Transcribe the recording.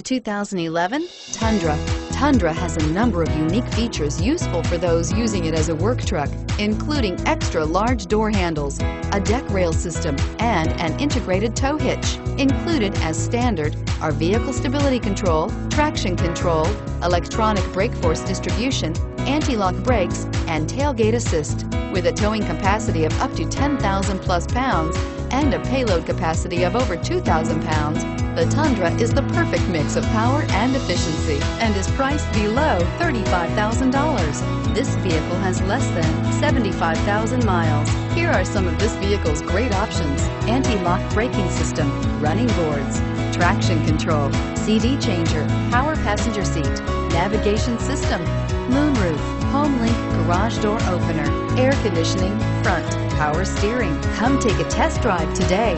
The 2011 Tundra. Tundra has a number of unique features useful for those using it as a work truck, including extra large door handles, a deck rail system, and an integrated tow hitch. Included as standard are vehicle stability control, traction control, electronic brake force distribution, anti-lock brakes, and tailgate assist. With a towing capacity of up to 10,000 plus pounds and a payload capacity of over 2,000 pounds, the Tundra is the perfect mix of power and efficiency and is priced below $35,000. This vehicle has less than 75,000 miles. Here are some of this vehicle's great options: anti-lock braking system, running boards, traction control, CD changer, power passenger seat, navigation system, moonroof, HomeLink garage door opener, air conditioning, front, power steering. Come take a test drive today.